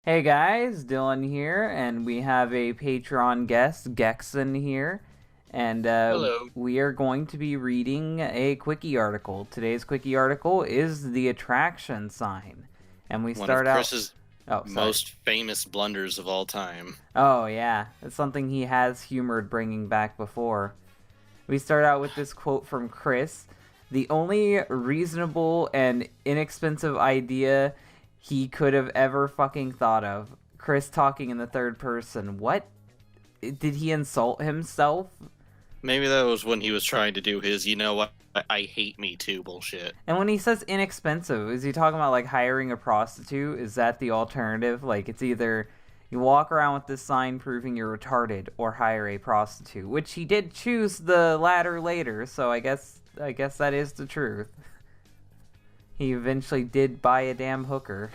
Hey guys, Dylan here, and we have a Patreon guest, Gexon here, and Hello. we are going to be reading a quickie article. Today's quickie article is the attraction sign, and we One of start out. Chris's Oh, sorry. most famous blunders of all time. Oh yeah, it's something he has humored bringing back before. We start out with this quote from Chris. The only reasonable and inexpensive idea he could have ever fucking thought of. Chris talking in the third person. What? Did he insult himself? Maybe that was when he was trying to do his, what, I hate me too bullshit. And when he says inexpensive, is he talking about like hiring a prostitute? Is that the alternative? Like it's either you walk around with this sign proving you're retarded or hire a prostitute, which he did choose the latter later, so I guess that is the truth. He eventually did buy a damn hooker.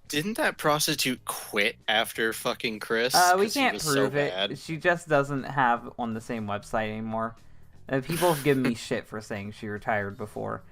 Didn't that prostitute quit after fucking Chris? We Because he can't was so prove it. bad. She just doesn't have on the same website anymore. People have given me shit for saying she retired before.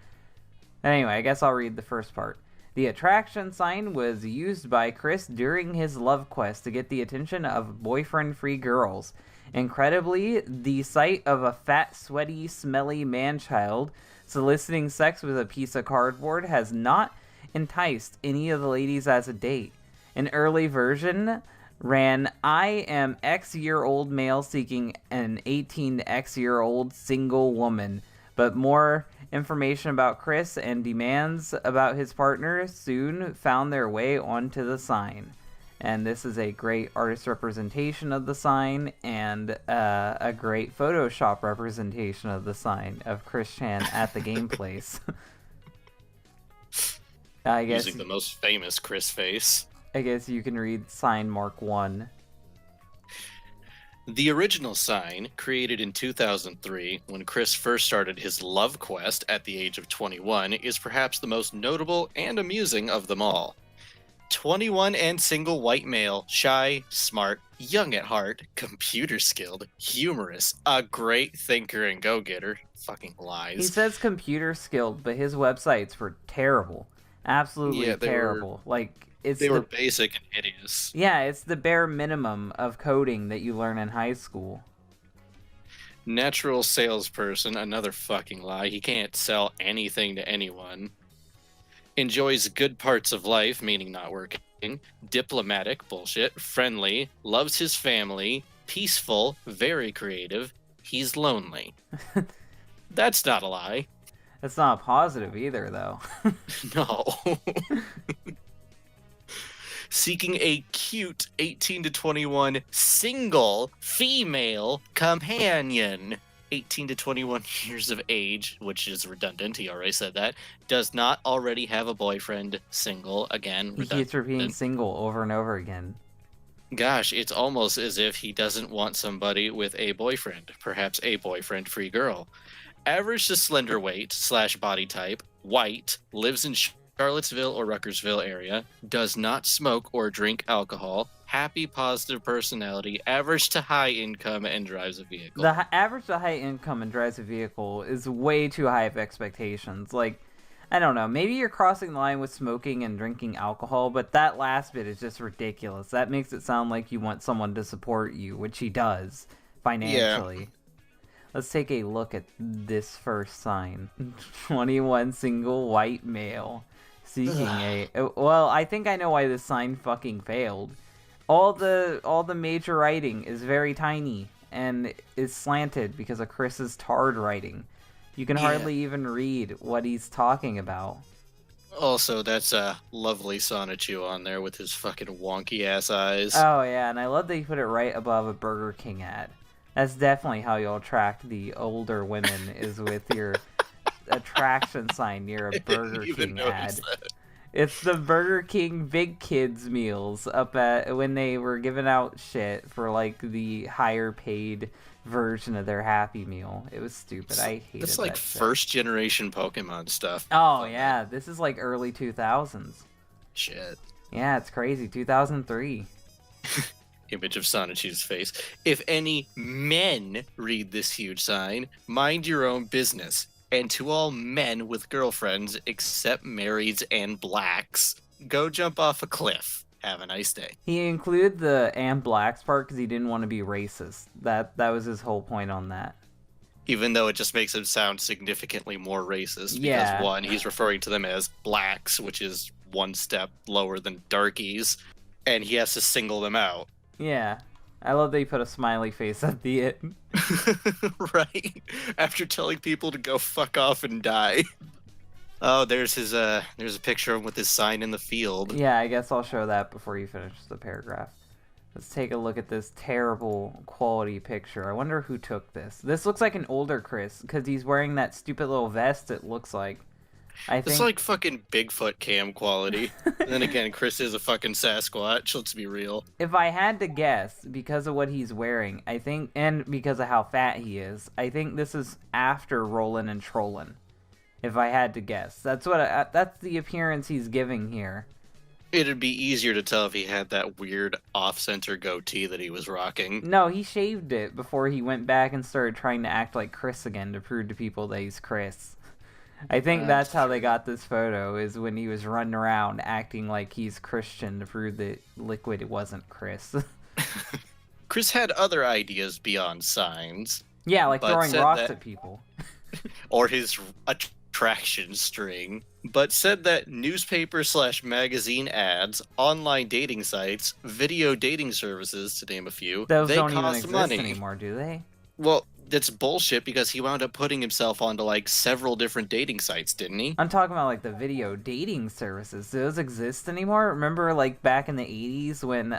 Anyway, I guess I'll read the first part. The attraction sign was used by Chris during his love quest to get the attention of boyfriend-free girls. Incredibly, the sight of a fat, sweaty, smelly man-child soliciting sex with a piece of cardboard has not enticed any of the ladies as a date. An early version ran, I am X-year-old male seeking an 18 X-year-old single woman. But more information about Chris and demands about his partner soon found their way onto the sign. And this is a great artist representation of the sign and a great Photoshop representation of the sign of Chris Chan at the game place. I guess Using the most famous Chris face. I guess you can read sign Mark 1. The original sign, created in 2003 when Chris first started his love quest at the age of 21, is perhaps the most notable and amusing of them all. 21 and single white male, shy, smart, young at heart, computer skilled, humorous, a great thinker and go getter. Fucking He lies. says computer skilled, but his websites were terrible. Absolutely Yeah, terrible. Like it's they were the basic and hideous. yeah, it's the bare minimum of coding that you learn in high school. Natural salesperson, another fucking lie. He can't sell anything to anyone. Enjoys good parts of life, meaning not working. Diplomatic, bullshit. Friendly, loves his family. Peaceful, very creative. He's lonely. That's not a lie. That's not positive either, though. No. Seeking a cute 18 to 21 single female companion. 18 to 21 years of age, which is redundant. He already said that. Does not already have a boyfriend. Single. Again, He keeps repeating redundant. single over and over again. Gosh, it's almost as if he doesn't want somebody with a boyfriend. Perhaps a boyfriend-free girl. Average to slender weight slash body type. White. Lives in Charlottesville or Ruckersville area. Does not smoke or drink alcohol. Happy, positive personality. Average to high income and drives a vehicle. The average to high income and drives a vehicle is way too high of expectations. Like, I don't know, maybe you're crossing the line with smoking and drinking alcohol, but that last bit is just ridiculous. That makes it sound like you want someone to support you, which he does financially. Yeah. Let's take a look at this first sign. 21 single white male seeking a well, I think I know why this sign fucking failed. All the major writing is very tiny and is slanted because of Chris's tard writing. You can hardly even read what he's talking about. Also, that's a lovely Sonichu on there with his fucking wonky ass eyes. Oh yeah, and I love that you put it right above a Burger King ad. That's definitely how you'll attract the older women is with your attraction sign near a Burger King ad. That. It's the Burger King Big Kids meals up at when they were giving out shit for like the higher paid version of their Happy Meal. It was stupid. I hated That's like that shit. first generation Pokemon stuff. Oh yeah, this is like early 2000s. Shit. Yeah, it's crazy. 2003. Image of Sonichu's face. If any men read this huge sign, mind your own business. And to all men with girlfriends, except marrieds and blacks, go jump off a cliff. Have a nice day. He included the and blacks part because he didn't want to be racist. That was his whole point on that. Even though it just makes him sound significantly more racist. Yeah. Because, one, he's referring to them as blacks, which is one step lower than darkies, and he has to single them out. Yeah. I love that he put a smiley face at the end. Right? After telling people to go fuck off and die. Oh, there's a picture of him with his sign in the field. Yeah, I guess I'll show that before you finish the paragraph. Let's take a look at this terrible quality picture. I wonder who took this. This looks like an older Chris, because he's wearing that stupid little vest, it looks like. It's like fucking Bigfoot cam quality. And then again, Chris is a fucking Sasquatch, let's be real. If I had to guess, because of what he's wearing, I think, and because of how fat he is, I think this is after Rollin' and Trollin'. If I had to guess. That's the appearance he's giving here. It'd be easier to tell if he had that weird off-center goatee that he was rocking. No, he shaved it before he went back and started trying to act like Chris again to prove to people that he's Chris. I think that's how they got this photo, is when he was running around acting like he's Christian to prove that Liquid wasn't Chris. Chris had other ideas beyond signs. Yeah, like throwing rocks at people. Or his attraction string. But said that newspaper/magazine ads, online dating sites, video dating services, to name a few, those they don't even cost exist money anymore, do they? Well, that's bullshit because he wound up putting himself onto like several different dating sites, didn't he? I'm talking about like the video dating services. Do those exist anymore? Remember like back in the 80s when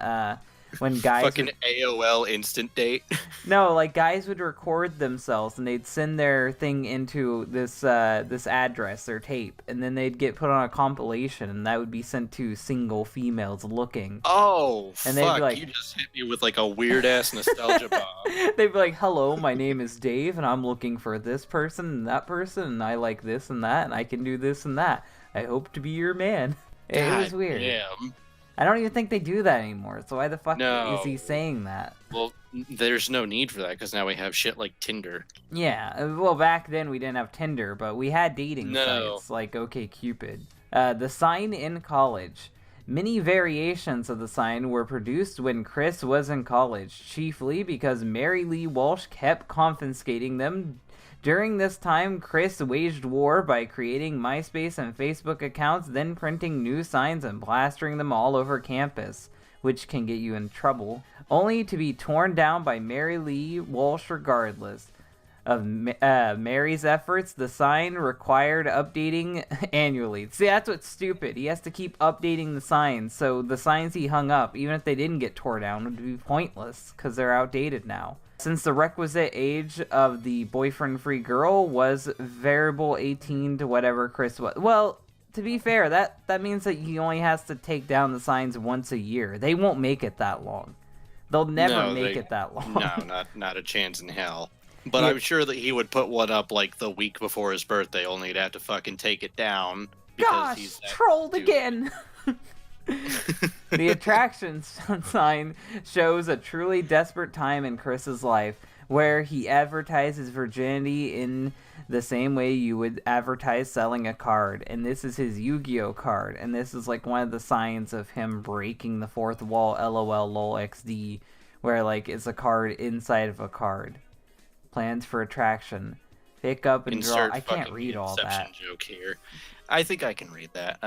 guys fucking AOL instant date. No, like guys would record themselves and they'd send their thing into this address, their tape, and then they'd get put on a compilation and that would be sent to single females looking. Oh, and fuck, be like, you just hit me with like a weird ass nostalgia bomb. They'd be like, "Hello, my name is Dave and I'm looking for this person and that person and I like this and that and I can do this and that. I hope to be your man." It was weird. Damn. I don't even think they do that anymore, so why the fuck is he saying that? Well, there's no need for that, because now we have shit like Tinder. Yeah, well, back then we didn't have Tinder, but we had dating sites like OkCupid. The sign in college. Many variations of the sign were produced when Chris was in college, chiefly because Mary Lee Walsh kept confiscating them. During this time, Chris waged war by creating MySpace and Facebook accounts, then printing new signs and plastering them all over campus, which can get you in trouble, only to be torn down by Mary Lee Walsh regardless. Of Mary's efforts, the sign required updating annually. See, that's what's stupid. He has to keep updating the signs, so the signs he hung up, even if they didn't get torn down, would be pointless, because they're outdated now. Since the requisite age of the boyfriend-free girl was variable 18 to whatever Chris was. Well, to be fair, that means that he only has to take down the signs once a year. They won't make it that long. They'll never make it that long. No, not a chance in hell. But I'm sure that he would put one up like the week before his birthday, only he'd have to fucking take it down. Gosh, he's trolled again! The attraction sign shows a truly desperate time in Chris's life, where he advertises virginity in the same way you would advertise selling a card. And this is his Yu-Gi-Oh card, and this is like one of the signs of him breaking the fourth wall, LOL, LOL, XD, where like it's a card inside of a card. Plans for attraction. Pick up and draw. I can't read all that. Joke here. I think I can read that.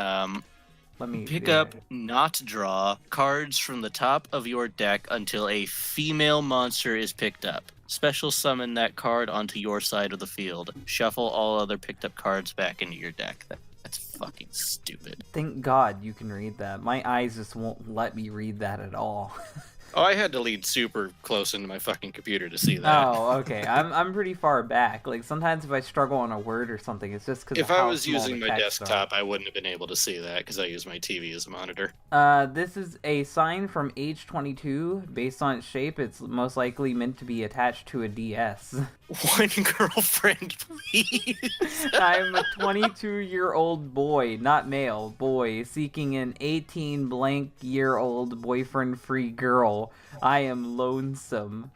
Let me pick up, not draw, cards from the top of your deck until a female monster is picked up. Special summon that card onto your side of the field. Shuffle all other picked up cards back into your deck. That's fucking stupid. Thank God you can read that. My eyes just won't let me read that at all. Oh, I had to lean super close into my fucking computer to see that. Oh, okay. I'm pretty far back. Like, sometimes if I struggle on a word or something, it's just because if I was using my desktop, I wouldn't have been able to see that because I use my TV as a monitor. This is a sign from age 22. Based on its shape, it's most likely meant to be attached to a DS. One girlfriend, please. I'm a 22-year-old boy, not male, boy, seeking an 18-blank-year-old boyfriend-free girl. I am lonesome.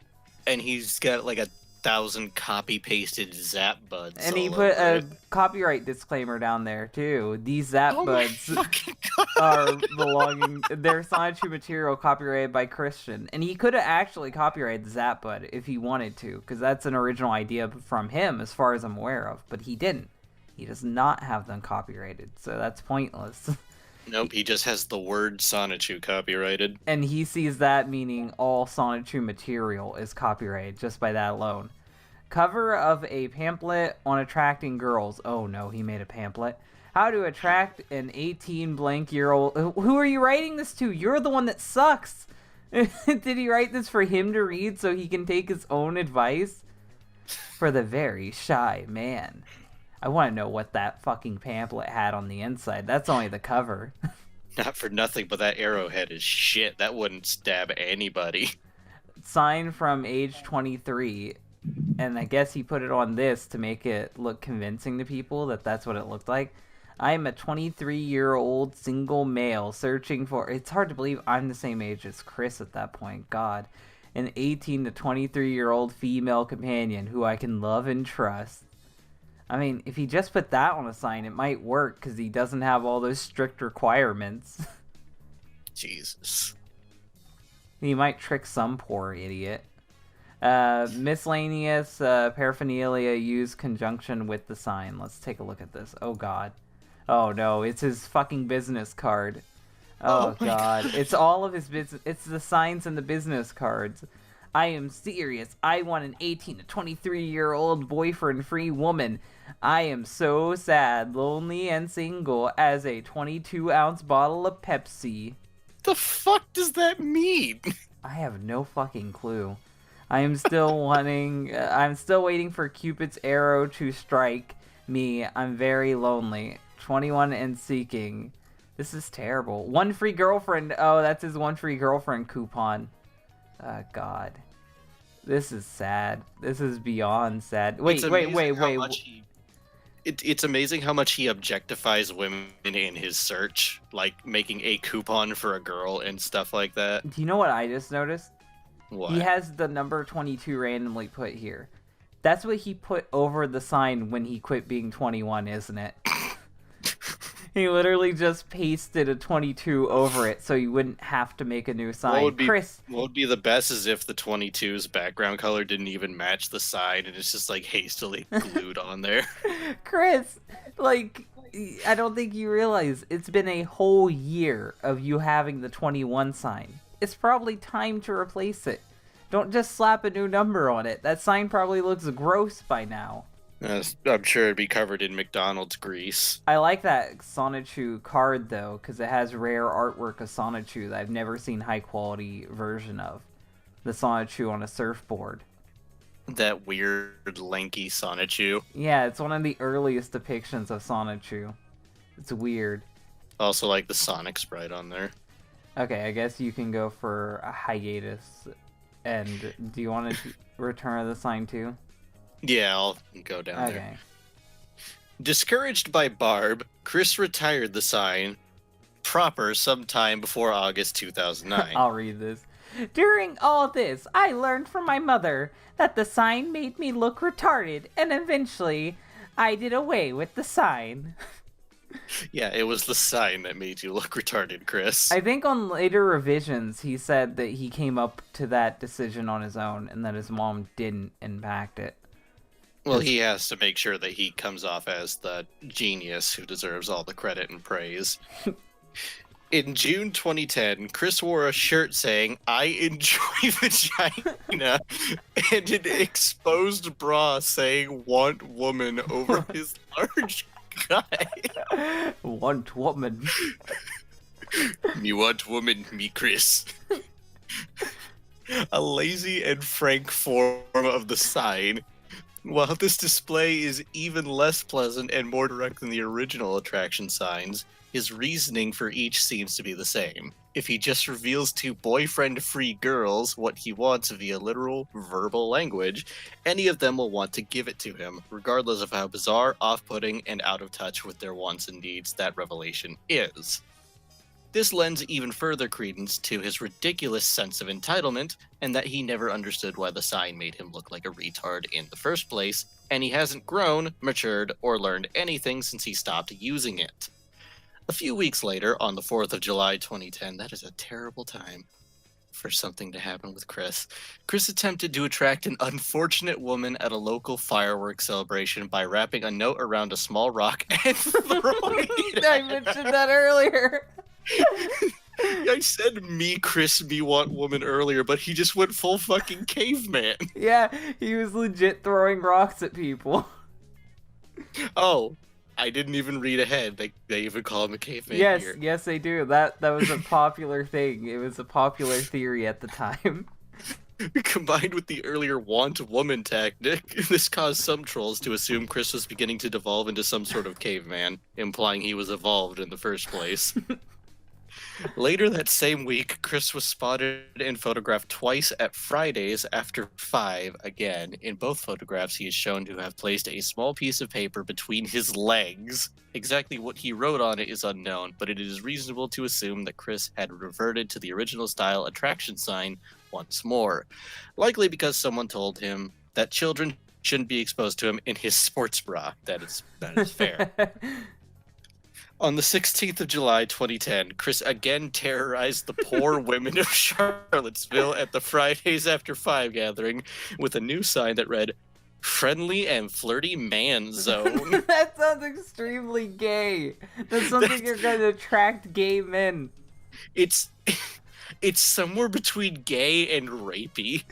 And he's got like 1,000 copy-pasted Zap Buds And he all put over a it. copyright disclaimer down there too. These Zap Oh my Buds fucking are god! they're Sonichu material copyrighted by Christian. And he could have actually copyrighted the Zap Bud if he wanted to, because that's an original idea from him as far as I'm aware of. But he didn't. He does not have them copyrighted, so that's pointless. Nope, he just has the word Sonichu copyrighted. And he sees that meaning all Sonichu material is copyrighted just by that alone. Cover of a pamphlet on attracting girls. Oh no, he made a pamphlet. How to attract an 18 blank year old. Who are you writing this to? You're the one that sucks. Did he write this for him to read so he can take his own advice? For the very shy man. I want to know what that fucking pamphlet had on the inside. That's only the cover. Not for nothing, but that arrowhead is shit. That wouldn't stab anybody. Sign from age 23. And I guess he put it on this to make it look convincing to people that that's what it looked like. I am a 23-year-old single male searching for... It's hard to believe I'm the same age as Chris at that point. God. An 18 to 23-year-old female companion who I can love and trust. I mean, if he just put that on a sign, it might work because he doesn't have all those strict requirements. Jesus. He might trick some poor idiot. Miscellaneous paraphernalia used conjunction with the sign. Let's take a look at this. Oh god. Oh no, it's his fucking business card. Oh god. It's all of his business. It's the signs and the business cards. I am serious. I want an 18 to 23-year-old boyfriend-free woman. I am so sad, lonely, and single as a 22-ounce bottle of Pepsi. The fuck does that mean? I have no fucking clue. I am still wanting... I'm still waiting for Cupid's arrow to strike me. I'm very lonely. 21 and seeking. This is terrible. One free girlfriend. Oh, that's his one free girlfriend coupon. God. This is sad. This is beyond sad. Wait. It's amazing how much he objectifies women in his search, like making a coupon for a girl and stuff like that. Do you know what I just noticed? What? He has the number 22 randomly put here. That's what he put over the sign when he quit being 21, isn't it? He literally just pasted a 22 over it so you wouldn't have to make a new sign. Chris, what would be the best is if the 22's background color didn't even match the sign and it's just like hastily glued on there. Chris, like, I don't think you realize it's been a whole year of you having the 21 sign. It's probably time to replace it. Don't just slap a new number on it. That sign probably looks gross by now. I'm sure it'd be covered in McDonald's grease. I like that Sonichu card, though, because it has rare artwork of Sonichu that I've never seen high-quality version of. The Sonichu on a surfboard. That weird, lanky Sonichu. Yeah, it's one of the earliest depictions of Sonichu. It's weird. Also like the Sonic sprite on there. Okay, I guess you can go for a hiatus. And do you want to return the sign, too? Yeah, I'll go down there. Okay. Discouraged by Barb, Chris retired the sign proper sometime before August 2009. I'll read this. During all this, I learned from my mother that the sign made me look retarded, and eventually I did away with the sign. Yeah, it was the sign that made you look retarded, Chris. I think on later revisions, he said that he came up to that decision on his own, and that his mom didn't impact it. Well, he has to make sure that he comes off as the genius who deserves all the credit and praise. In June 2010, Chris wore a shirt saying, "I enjoy vagina," and an exposed bra saying, "Want woman," over his large guy. Want woman. Me want woman, me Chris. A lazy and frank form of the sign. While this display is even less pleasant and more direct than the original attraction signs, his reasoning for each seems to be the same. If he just reveals to boyfriend-free girls what he wants via literal, verbal language, any of them will want to give it to him, regardless of how bizarre, off-putting, and out of touch with their wants and needs that revelation is. This lends even further credence to his ridiculous sense of entitlement, and that he never understood why the sign made him look like a retard in the first place, and he hasn't grown, matured, or learned anything since he stopped using it. A few weeks later, on the 4th of July 2010, that is a terrible time for something to happen with Chris. Chris attempted to attract an unfortunate woman at a local fireworks celebration by wrapping a note around a small rock and throwing it. I mentioned that earlier. I said me, Chris, me want woman earlier, but he just went full fucking caveman. Yeah, he was legit throwing rocks at people. Oh, I didn't even read ahead. They even call him a caveman Yes, here. yes, they do. That was a popular thing. It was a popular theory at the time. Combined with the earlier want woman tactic, this caused some trolls to assume Chris was beginning to devolve into some sort of caveman, implying he was evolved in the first place. Later that same week, Chris was spotted and photographed twice at Fridays after 5 again. In both photographs, he is shown to have placed a small piece of paper between his legs. Exactly what he wrote on it is unknown, but it is reasonable to assume that Chris had reverted to the original style attraction sign once more. Likely because someone told him that children shouldn't be exposed to him in his sports bra. That is fair. On the 16th of July, 2010, Chris again terrorized the poor women of Charlottesville at the Fridays After 5 gathering with a new sign that read, "Friendly and Flirty Man Zone." That sounds extremely gay. That's something you're going to attract gay men. It's somewhere between gay and rapey.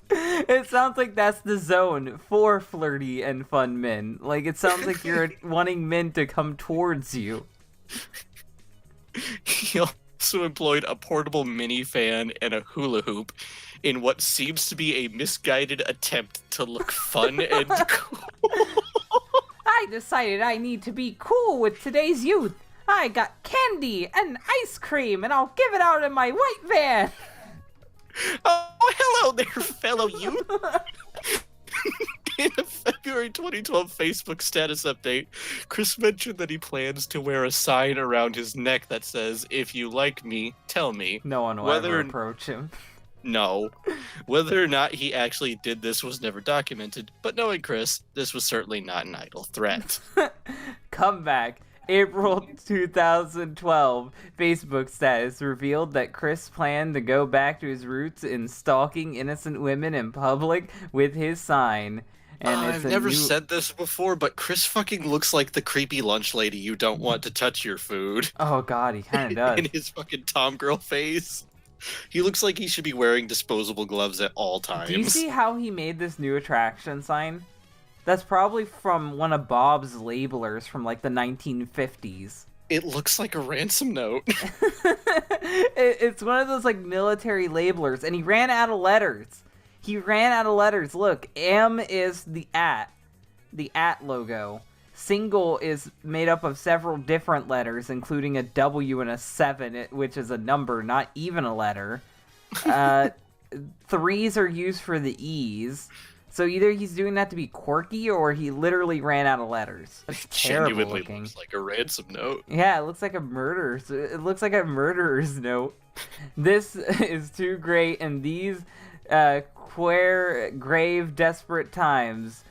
It sounds like that's the zone for flirty and fun men. Like, it sounds like you're wanting men to come towards you. He also employed a portable mini fan and a hula hoop in what seems to be a misguided attempt to look fun and cool. I decided I need to be cool with today's youth. I got candy and ice cream, and I'll give it out in my white van. Oh, hello there, fellow youth. In a February 2012 Facebook status update, Chris mentioned that he plans to wear a sign around his neck that says, "If you like me, tell me." No one will ever approach him. No. Whether or not he actually did this was never documented, but knowing Chris, this was certainly not an idle threat. Comeback. April 2012, Facebook status revealed that Chris planned to go back to his roots in stalking innocent women in public with his sign. And I've never said this before, but Chris fucking looks like the creepy lunch lady you don't want to touch your food. Oh god, he kind of does. In his fucking Tom girl face. He looks like he should be wearing disposable gloves at all times. Do you see how he made this new attraction sign? That's probably from one of Bob's labelers from like the 1950s. It looks like a ransom note. It's one of those like military labelers, and he ran out of letters. Look, M is the at logo. Single is made up of several different letters, including a W and a 7, which is a number, not even a letter. 3s are used for the E's. So either he's doing that to be quirky, or he literally ran out of letters. It's terrible Genuinely looking. looks like a ransom note. Yeah, it looks like a murderer's. It looks like a murderer's note. This is too great in these queer, grave, desperate times.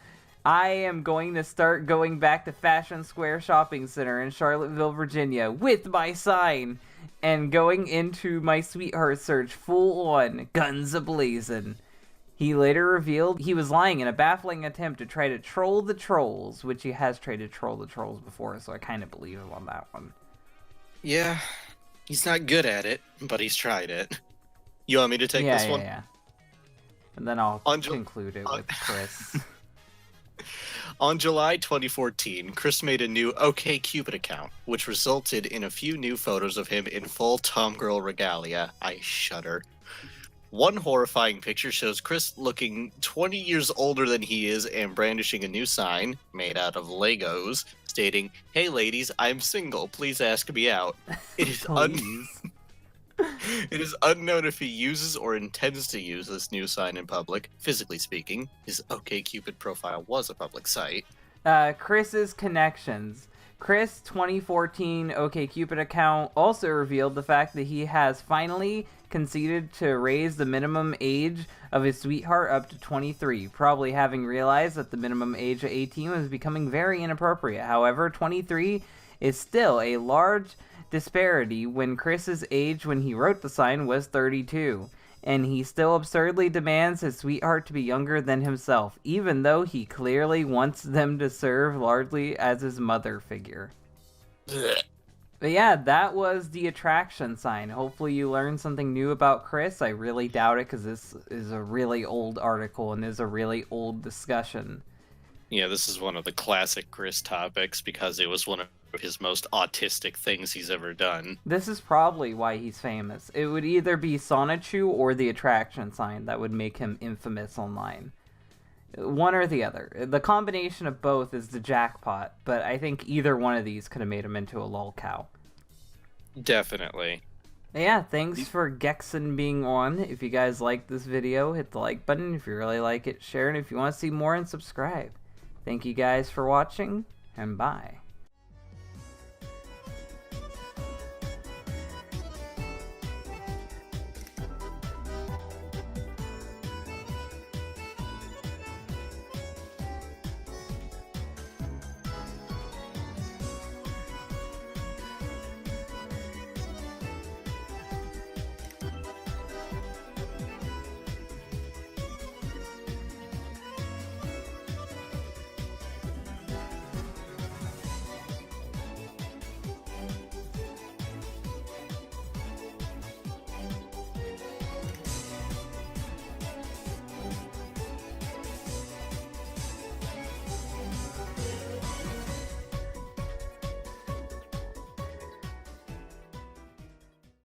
I am going to start going back to Fashion Square Shopping Center in Charlottesville, Virginia, with my sign, and going into my sweetheart search full on, guns a-blazing. He later revealed he was lying in a baffling attempt to try to troll the trolls, which he has tried to troll the trolls before, so I kind of believe him on that one. Yeah, he's not good at it, but he's tried it. You want me to take this one? Yeah. And then I'll conclude it with Chris. On July 2014, Chris made a new OkCupid account, which resulted in a few new photos of him in full Tomgirl regalia. I shudder. One horrifying picture shows Chris looking 20 years older than he is and brandishing a new sign, made out of Legos, stating, "Hey ladies, I'm single, please ask me out." It is It is unknown if he uses or intends to use this new sign in public. Physically speaking, his OkCupid profile was a public site. Chris's connections. Chris' 2014 OkCupid account also revealed the fact that he has finally conceded to raise the minimum age of his sweetheart up to 23, probably having realized that the minimum age of 18 was becoming very inappropriate. However, 23 is still a large disparity when Chris's age when he wrote the sign was 32. And he still absurdly demands his sweetheart to be younger than himself, even though he clearly wants them to serve largely as his mother figure. But yeah, that was the attraction sign. Hopefully you learned something new about Chris. I really doubt it, because this is a really old article and is a really old discussion. Yeah, this is one of the classic Chris topics because it was one of his most autistic things he's ever done. This is probably why he's famous. It would either be Sonichu or the attraction sign that would make him infamous online. One or the other. The combination of both is the jackpot, but I think either one of these could have made him into a lolcow. Definitely. Yeah, thanks for Gexen being on. If you guys like this video, hit the like button. If you really like it, share it. If you want to see more, and subscribe. Thank you guys for watching, and bye.